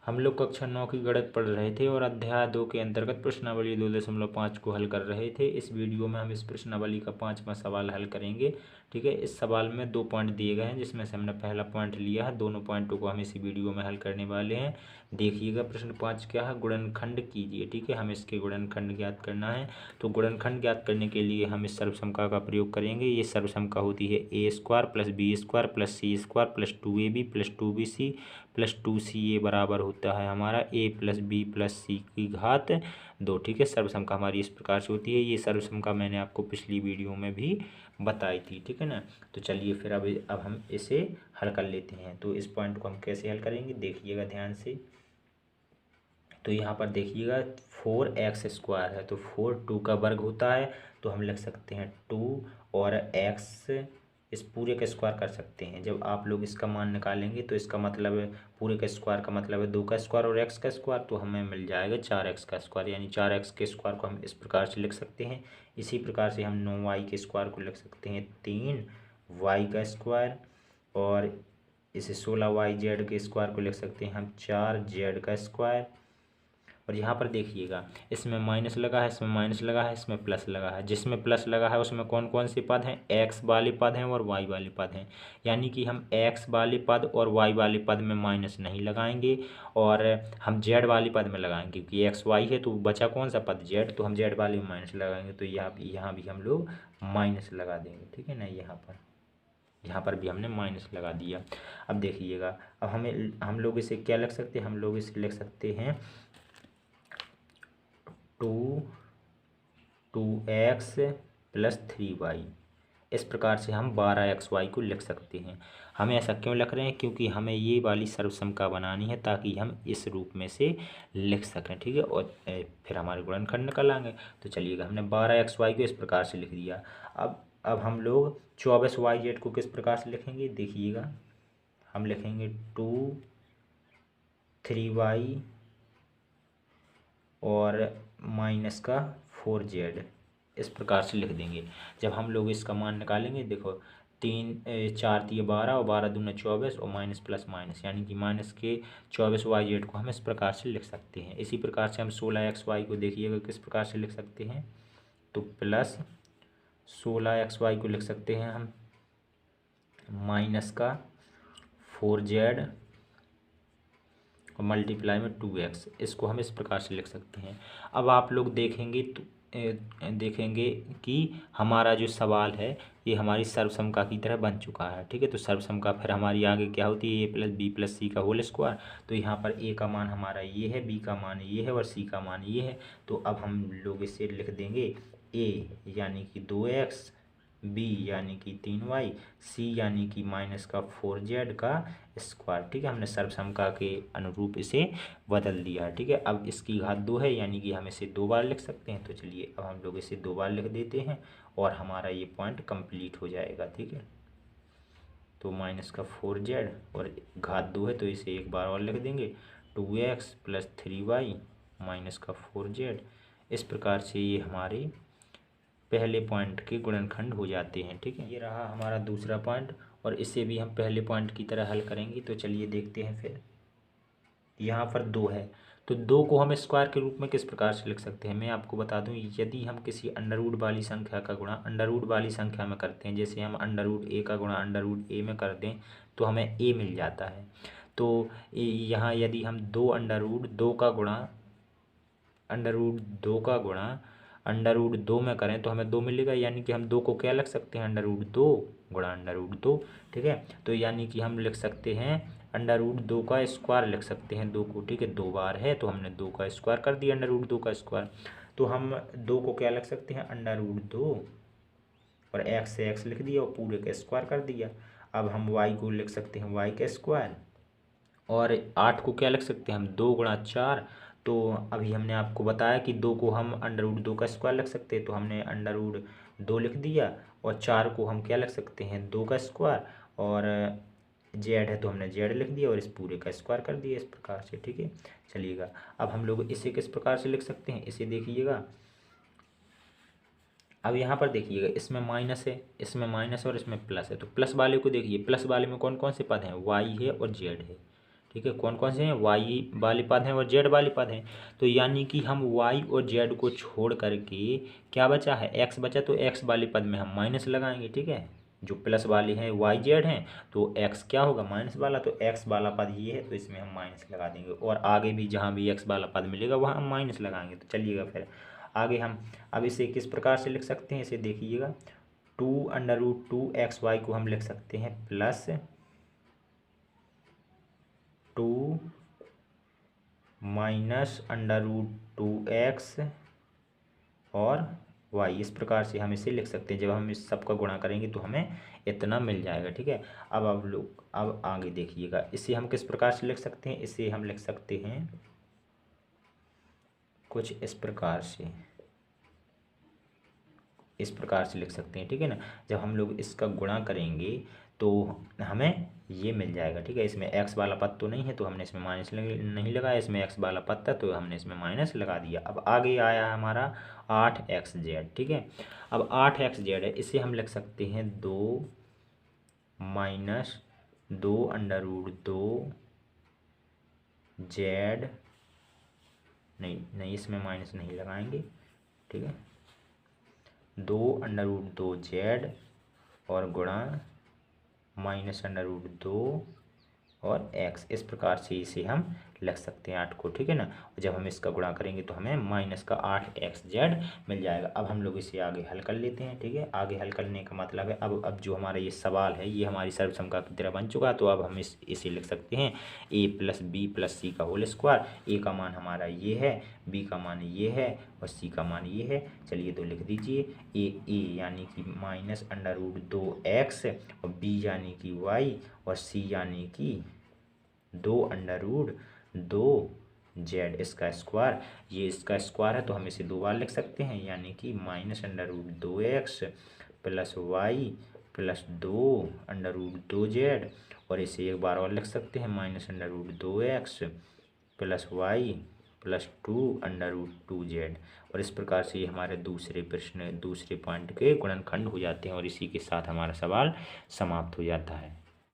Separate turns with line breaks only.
हम लोग कक्षा 9 की गणित पढ़ रहे थे और अध्याय 2 के अंतर्गत प्रश्नावली 2.5 को हल कर रहे थे। इस वीडियो में हम इस प्रश्नावली का 5वां सवाल हल करेंगे। ठीक है, इस सवाल में 2 पॉइंट दिए गए हैं, जिसमें से हमने पहला पॉइंट लिया है। दोनों पॉइंटों को हम इसी वीडियो में हल करने वाले हैं। देखिएगा प्रश्न 5 क्या है, गुणनखंड कीजिए। ठीक है, हमें इसके गुणनखंड ज्ञात करना है। तो गुणनखंड ज्ञात करने के लिए हम इस सर्वसमका का प्रयोग करेंगे। ये सर्वसमका होती है a² + b² + c² + 2ab + 2bc + 2ca बराबर होता है हमारा a + b + c की घात 2। ठीक है, सर्वसमका हमारी इस प्रकार से होती है। ये सर्वसमका मैंने आपको पिछली वीडियो में भी बताई थी। ठीक है ना। तो चलिए फिर अब हम इसे हल कर लेते हैं। तो इस पॉइंट को हम कैसे हल करेंगे, देखिएगा ध्यान से। तो यहाँ पर देखिएगा 4x² है, तो 4 2 का वर्ग होता है, तो हम लिख सकते हैं 2 और x इस पूरे का स्क्वायर कर सकते हैं। जब आप लोग इसका मान निकालेंगे तो इसका मतलब है पूरे का स्क्वायर का मतलब है 2 का स्क्वायर और x का स्क्वायर, तो हमें मिल जाएगा 4x का स्क्वायर। यानी 4x के स्क्वायर को हम इस प्रकार से लिख सकते हैं। इसी प्रकार से हम 9y के स्क्वायर को लिख सकते हैं 3y का स्क्वायर, और इसे 16yz के स्क्वायर को लिख सकते हैं हम 4z का स्क्वायर। और यहाँ पर देखिएगा इसमें माइनस लगा है, इसमें माइनस लगा है, इसमें प्लस लगा है। जिसमें प्लस लगा है उसमें कौन कौन से पद हैं, एक्स वाले पद हैं और वाई वाले पद हैं। यानी कि हम एक्स वाले पद और वाई वाले पद में माइनस नहीं लगाएंगे, और हम जेड वाले पद में लगाएंगे, क्योंकि एक्स वाई है तो बचा कौन सा पद, जेड, तो हम जेड वाले में माइनस लगाएंगे। तो यहाँ भी हम लोग माइनस लगा देंगे। ठीक है ना, यहाँ पर भी हमने माइनस लगा दिया। अब देखिएगा, अब हम लोग इसे क्या लिख सकते हैं, हम लोग इसे लिख सकते हैं 2x + 3y। इस प्रकार से हम 12xy को लिख सकते हैं। हमें ऐसा क्यों लिख रहे हैं, क्योंकि हमें ये वाली सर्वसमका बनानी है ताकि हम इस रूप में से लिख सकें। ठीक है, और फिर हमारे गुणनखंड निकल आएंगे। तो चलिएगा, हमने 12xy को इस प्रकार से लिख दिया। अब हम लोग 24yz को किस प्रकार से लिखेंगे, देखिएगा हम लिखेंगे 2 3y और -4z, इस प्रकार से लिख देंगे। जब हम लोग इसका मान निकालेंगे, देखो 4 × 12 और 12 दूना 24 और माइनस प्लस माइनस, यानी कि माइनस के 24yz को हम इस प्रकार से लिख सकते हैं। इसी प्रकार से हम 16xy को देखिएगा किस प्रकार से लिख सकते हैं, तो प्लस 16xy को लिख सकते हैं हम -4z और मल्टीप्लाई में 2x, इसको हम इस प्रकार से लिख सकते हैं। अब आप लोग देखेंगे तो देखेंगे कि हमारा जो सवाल है ये हमारी सर्वसमका की तरह बन चुका है। ठीक है, तो सर्वसमका फिर हमारी आगे क्या होती है, a + b + c का होल स्क्वायर। तो यहाँ पर a का मान हमारा ये है, b का मान ये है और c का मान ये है। तो अब हम लोग इसे लिख देंगे a यानी कि 2x, b यानी कि 3y, c यानी कि -4z का स्क्वायर। ठीक है, हमने सर्वसमका के अनुरूप इसे बदल दिया है। ठीक है, अब इसकी घात 2 है, यानी कि हम इसे 2 बार लिख सकते हैं। तो चलिए अब हम लोग इसे 2 बार लिख देते हैं और हमारा ये पॉइंट कंप्लीट हो जाएगा। ठीक है, तो -4z और घात 2 है तो इसे एक बार और लिख देंगे, 2x + 3y -4z। इस प्रकार से ये हमारे पहले पॉइंट के गुणनखंड हो जाते हैं। ठीक है, ये रहा हमारा दूसरा पॉइंट, और इसे भी हम पहले पॉइंट की तरह हल करेंगे। तो चलिए देखते हैं। फिर यहाँ पर 2 है, तो 2 को हम स्क्वायर के रूप में किस प्रकार से लिख सकते हैं, मैं आपको बता दूं। यदि हम किसी अंडर वाली संख्या का गुणा अंडर वाली संख्या में करते हैं, जैसे हम √a का गुणा √a में कर दें तो हमें a मिल जाता है। तो यहाँ यदि हम 2 का गुणा √2 में करें तो हमें 2 मिलेगा, यानी कि हम 2 को क्या लिख सकते हैं, √2 गुणा √2। ठीक है, तो यानी कि हम लिख सकते हैं √2 का स्क्वायर लिख सकते हैं 2 को। ठीक है, 2 बार है तो हमने 2 का स्क्वायर कर दिया, √2 का स्क्वायर। तो हम 2 को क्या लिख सकते हैं, √2 और x से x लिख दिया और पूरे का स्क्वायर कर दिया। अब हम y को लिख सकते हैं y का स्क्वायर, और 8 को क्या लिख सकते हैं हम, 2 × 4। तो अभी हमने आपको बताया कि 2 को हम √2 का स्क्वायर लिख सकते हैं, तो हमने √2 लिख दिया, और 4 को हम क्या लिख सकते हैं, 2 का स्क्वायर, और z है तो हमने z लिख दिया और इस पूरे का स्क्वायर कर दिया, इस प्रकार से। ठीक है, चलिएगा अब हम लोग इसे किस प्रकार से लिख सकते हैं, इसे देखिएगा। अब यहाँ पर देखिएगा इसमें माइनस है, इसमें माइनस और इसमें प्लस है। तो प्लस वाले को देखिए, प्लस वाले में कौन कौन से पद हैं, y है और z है। ठीक है, कौन कौन से हैं, वाई वाले पद हैं और जेड वाले पद हैं। तो यानी कि हम वाई और जेड को छोड़ करके क्या बचा है, एक्स बचा, तो एक्स वाले पद में हम माइनस लगाएंगे। ठीक है, जो प्लस वाले हैं वाई जेड हैं, तो एक्स क्या होगा, माइनस वाला, तो एक्स वाला पद ये है तो इसमें हम माइनस लगा देंगे, और आगे भी जहाँ भी एक्स वाला पद मिलेगा वहाँ हम माइनस लगाएंगे। तो चलिएगा फिर आगे हम अब इसे किस प्रकार से लिख सकते हैं, इसे देखिएगा, 2√2xy को हम लिख सकते हैं प्लस 2 माइनस √2x और y, इस प्रकार से हम इसे लिख सकते हैं। जब हम इस सब का गुणा करेंगे तो हमें इतना मिल जाएगा। ठीक है, अब लोग अब आगे देखिएगा, इसे हम किस प्रकार से लिख सकते हैं, इसे हम लिख सकते हैं कुछ इस प्रकार से, इस प्रकार से लिख सकते हैं। ठीक है ना, जब हम लोग इसका गुणा करेंगे तो हमें ये मिल जाएगा। ठीक है, इसमें एक्स वाला पद तो नहीं है तो हमने इसमें माइनस नहीं लगाया, इसमें एक्स वाला पद था तो हमने इसमें माइनस लगा दिया। अब आगे आया हमारा 8xz। ठीक है, अब 8xz है, इसे हम लिख सकते हैं 2 माइनस 2√2 जेड, नहीं इसमें माइनस नहीं लगाएंगे। ठीक है, 2√2 जेड और गुणा -√2 और x, इस प्रकार से इसे हम लिख सकते हैं 8 को। ठीक है ना, जब हम इसका गुणा करेंगे तो हमें माइनस का 8xz मिल जाएगा। अब हम लोग इसे आगे हल कर लेते हैं। ठीक है, आगे हल करने का मतलब है अब जो हमारा ये सवाल है ये हमारी सर्वसमता की तरह बन चुका है। तो अब हम इसे लिख सकते हैं a + b + c का होल स्क्वायर। a का मान हमारा ये है, b का मान ये है और c का मान ये है। चलिए तो लिख दीजिए, a यानी कि -√2x और b यानी कि y और c यानी कि 2√2 जेड, इसका स्क्वायर, ये इसका स्क्वायर है तो हम इसे 2 बार लिख सकते हैं, यानी कि -√2x + y + 2√2 जेड, और इसे एक बार और लिख सकते हैं -√2x + y + 2√2 जेड। और इस प्रकार से ये हमारे दूसरे पॉइंट के गुणनखंड हो जाते हैं और इसी के साथ हमारा सवाल समाप्त हो जाता है।